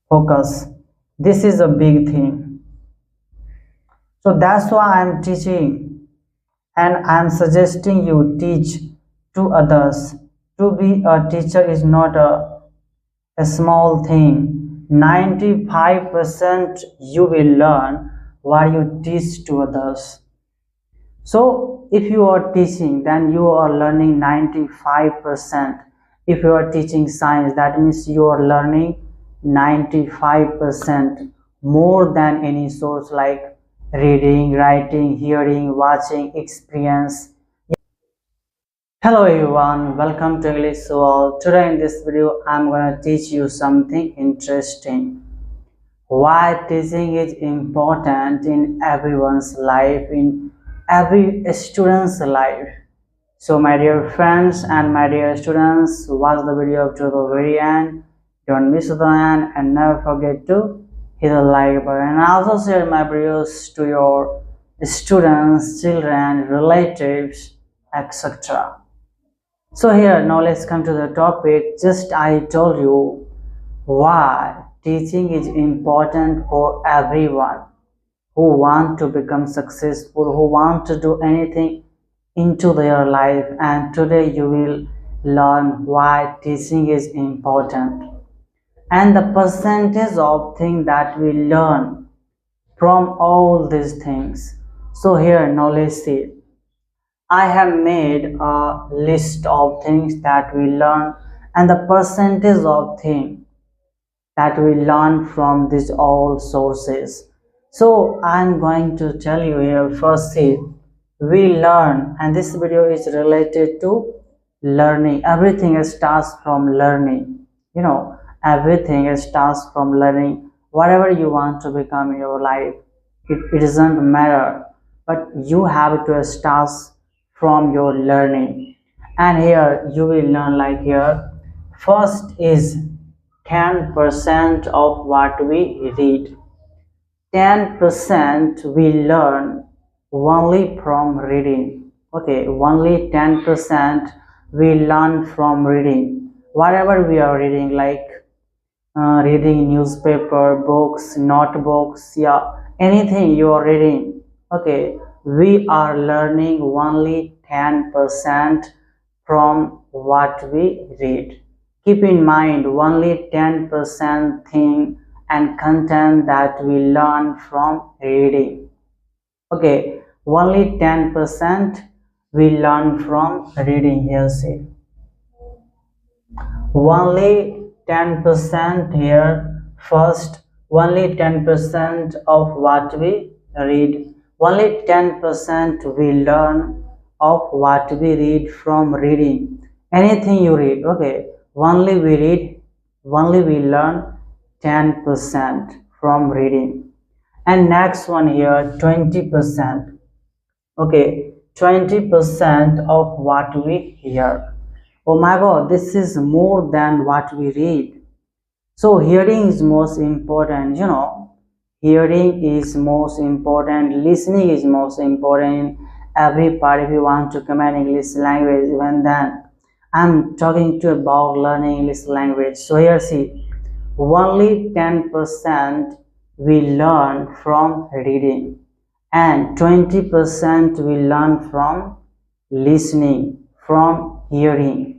Focus. This is a big thing. So that's why I'm teaching and I'm suggesting you teach to others. To be a teacher is not a small thing. 95% you will learn while you teach to others. So if you are teaching, then you are learning 95%. If you are teaching science, that means you are learning 95% more than any source like reading, writing, hearing, watching, experience. Hello everyone, welcome to English World. Today in this video, I'm gonna teach you something interesting. Why teaching is important in everyone's life, in every student's life. So my dear friends and my dear students, watch the video up to the very end. Don't miss the end and never forget to hit the like button, and also share my videos to your students, children, relatives, etc. So here now let's come to the topic. Just I told you why teaching is important for everyone who want to become successful, who want to do anything into their life, and today you will learn why teaching is important and the percentage of things that we learn from all these things. So here now let's see. I have made a list of things that we learn and the percentage of things that we learn from these all sources. So I'm going to tell you here first. See, we learn, and this video is related to learning. Everything starts from learning. Everything starts from learning. Whatever you want to become in your life, it doesn't matter, but you have to start from your learning. And here you will learn like here. First is 10% of what we read. 10% we learn only from reading. Okay, only 10% we learn from reading. Whatever we are reading, like reading newspaper, books, notebooks, yeah, anything you are reading. Okay, we are learning only 10% from what we read. Keep in mind, only 10% thing and content that we learn from reading. Okay, only 10% we learn from reading. Here see, only 10% here. First, only 10% of what we read. Only 10% we learn of what we read from reading. Anything you read, okay, only we read, only we learn 10% from reading. And next one here, 20%. Okay, 20% of what we hear. Oh my god, this is more than what we read. So hearing is most important. Hearing is most important, listening is most important in every part. If you want to command English language, even then I'm talking to about learning English language. So here see, only 10% we learn from reading and 20% we learn from listening, from hearing.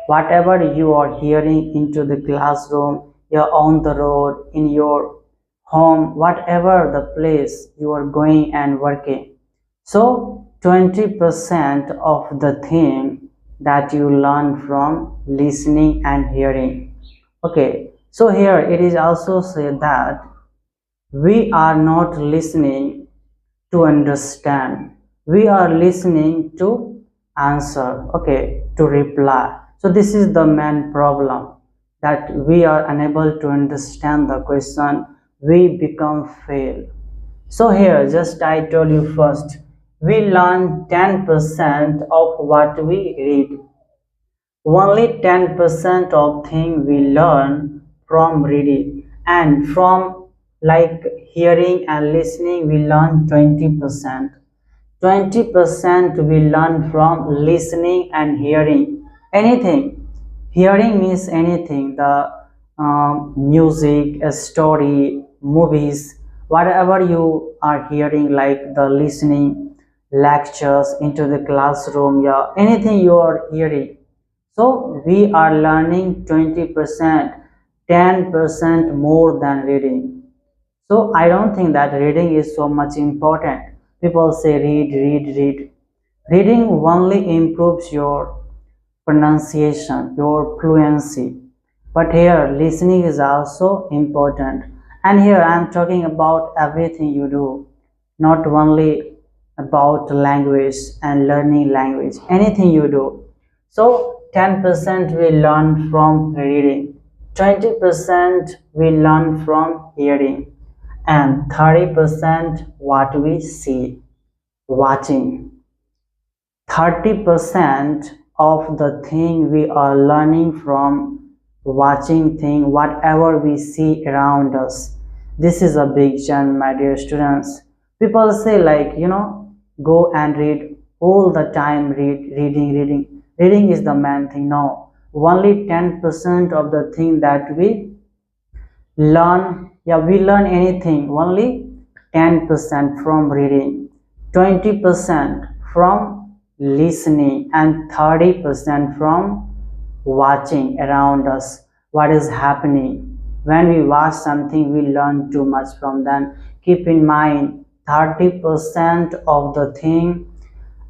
Whatever you are hearing into the classroom, you're on the road, in your home, whatever the place you are going and working. So 20% of the thing that you learn from listening and hearing. Okay, so here it is also said that we are not listening to understand, we are listening to answer, okay, to reply. So this is the main problem, that we are unable to understand the question, we become fail. So here just I told you first, we learn 10% of what we read. Only 10% of thing we learn from reading, and from like hearing and listening we learn 20%. 20% we learn from listening and hearing. Anything. Hearing means anything. The music, a story, movies, whatever you are hearing, like the listening, lectures into the classroom, yeah, anything you are hearing. So we are learning 20%, 10% more than reading. So I don't think that reading is so much important. People say read, read, read. Reading only improves your pronunciation, your fluency. But here, listening is also important. And here I am talking about everything you do, not only about language and learning language, anything you do. So 10% we learn from reading, 20% we learn from hearing, and 30% what we see, watching. 30% of the thing we are learning from watching thing, whatever we see around us. This is a big challenge, my dear students. People say, like, go and read all the time, reading is the main thing. No, only 10% of the thing that we learn, yeah, we learn anything only 10% from reading, 20% from listening, and 30% from watching around us what is happening. When we watch something, we learn too much from them. Keep in mind, 30% of the thing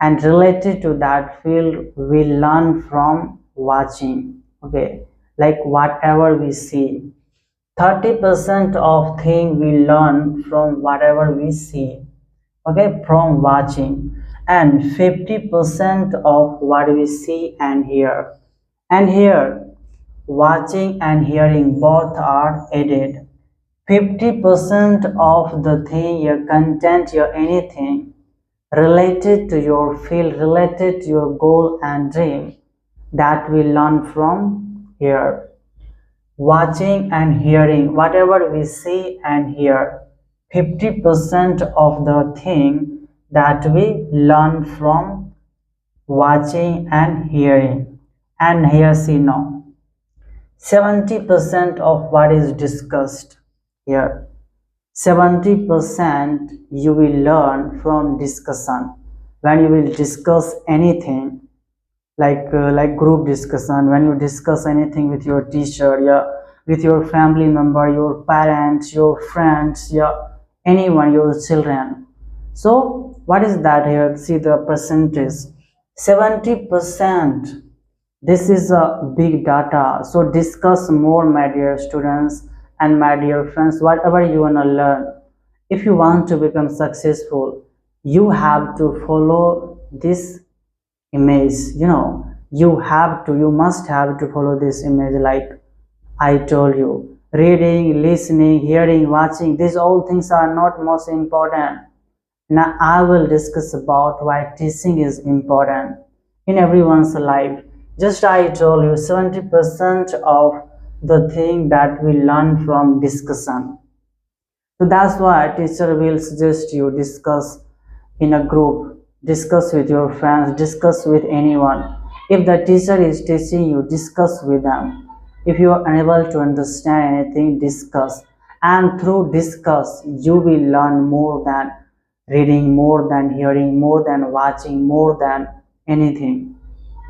and related to that field we learn from watching. Okay, like whatever we see, 30% of thing we learn from whatever we see, okay, from watching, and 50% of what we see and hear. And here, watching and hearing both are added. 50% of the thing, your content, your anything related to your field, related to your goal and dream, that we learn from here. Watching and hearing, whatever we see and hear, 50% of the thing that we learn from watching and hearing. And here see now, 70% of what is discussed here, 70% you will learn from discussion. When you will discuss anything, like group discussion, when you discuss anything with your teacher, yeah, with your family member, your parents, your friends, yeah, anyone, your children. So what is that here? See the percentage, 70%. This is a big data. So discuss more, my dear students and my dear friends, whatever you want to learn. If you want to become successful, you have to follow this image. You must have to follow this image, like I told you. Reading, listening, hearing, watching, these all things are not most important. Now I will discuss about why teaching is important in everyone's life. Just I told you, 70% of the thing that we learn from discussion. So that's why teacher will suggest you discuss in a group, discuss with your friends, discuss with anyone. If the teacher is teaching you, discuss with them. If you are unable to understand anything, discuss. And through discuss, you will learn more than reading, more than hearing, more than watching, more than anything.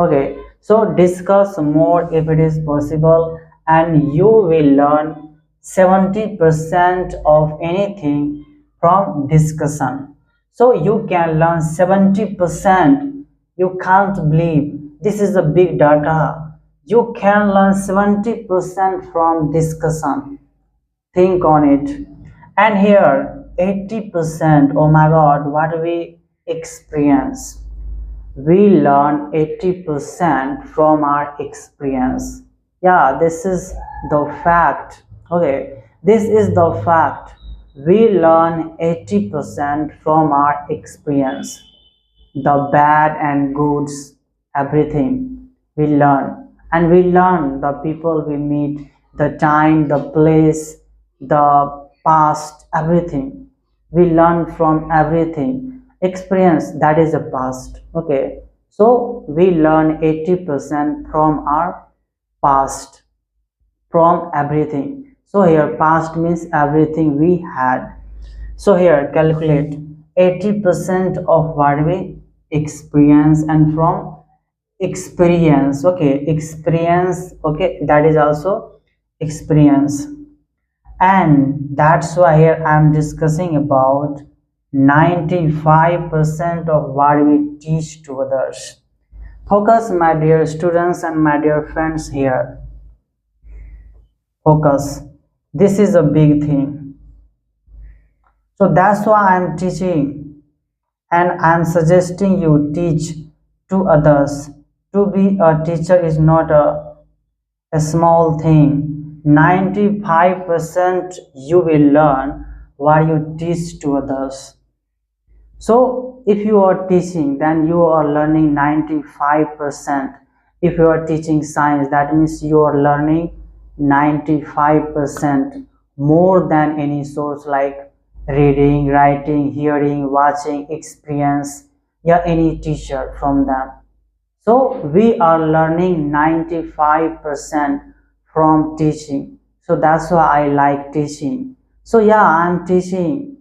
Okay, so discuss more if it is possible, and you will learn 70% of anything from discussion. So you can learn 70%. You can't believe this is a big data. You can learn 70% from discussion. Think on it. And here 80%, oh my god, what we experience. We learn 80% from our experience. Yeah, this is the fact. Okay, this is the fact. We learn 80% from our experience. The bad and goods, everything we learn. And we learn the people we meet, the time, the place, the past, everything. We learn from everything. Experience, that is the past. Okay, so we learn 80% from our past. from everything. So here past means everything we had. So here calculate 80% of what we experience, and from experience, okay, experience, okay, that is also experience. And that's why here I am discussing about 95% of what we teach to others. Focus, my dear students and my dear friends, here. Focus. This is a big thing. So that's why I am teaching, and I am suggesting you teach to others. To be a teacher is not a small thing. 95% you will learn while you teach to others. So if you are teaching, then you are learning 95%. If you are teaching science, that means you are learning 95% more than any source like reading, writing, hearing, watching, experience, yeah, any teacher from them. So we are learning 95% from teaching. So that's why I like teaching. So yeah, I'm teaching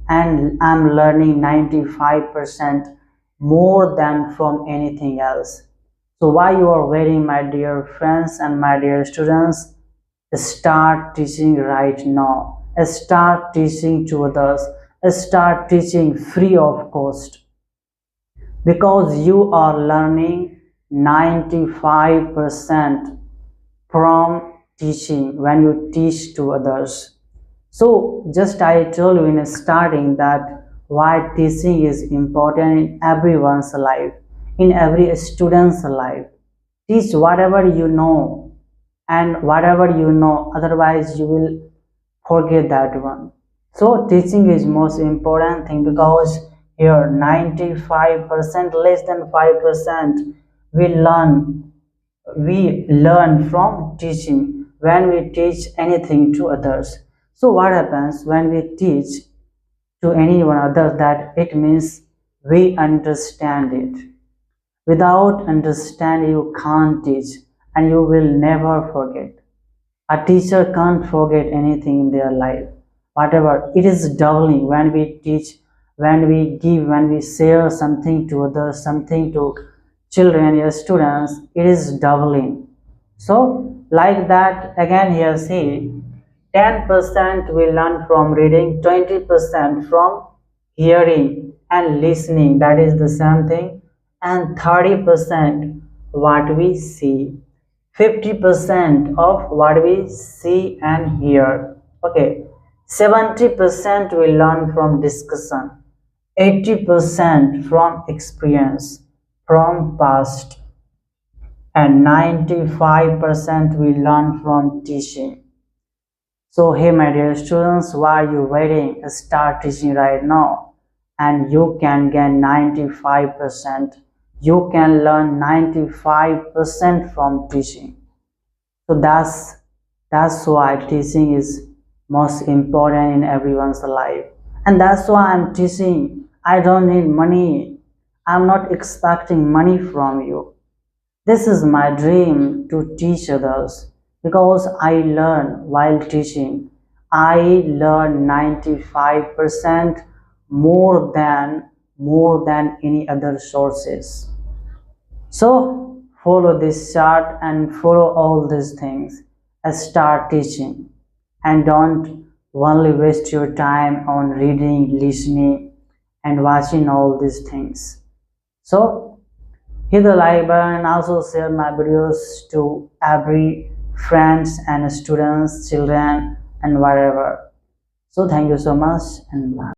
and I'm learning 95% more than from anything else. So why you are waiting, my dear friends and my dear students? Start teaching right now. Start teaching to others. Start teaching free of cost, because you are learning 95% from teaching when you teach to others. So just I told you in starting that why teaching is important in everyone's life, in every student's life. Teach whatever you know, and whatever you know, otherwise you will forget that one. So teaching is most important thing, because here 95%, less than 5% we learn from teaching when we teach anything to others. So what happens when we teach to anyone other? That it means we understand it. Without understanding, you can't teach, and you will never forget. A teacher can't forget anything in their life. Whatever, it is doubling when we teach, when we give, when we share something to others, something to children, your students, it is doubling. So, like that, again, here see 10% we learn from reading, 20% from hearing and listening, that is the same thing, and 30% what we see. 50% of what we see and hear. Okay, 70% we learn from discussion, 80% from experience, from past, and 95% we learn from teaching. So hey my dear students, why are you waiting? Start teaching right now, and you can gain 95%. You can learn 95% from teaching. So that's why teaching is most important in everyone's life. And that's why I'm teaching. I don't need money. I'm not expecting money from you. This is my dream, to teach others, because I learn while teaching. I learn 95% more than any other sources. So follow this chart and follow all these things. Start teaching, and don't only waste your time on reading, listening, and watching all these things. So hit the like button and also share my videos to every friends and students, children, and whatever. So thank you so much, and bye.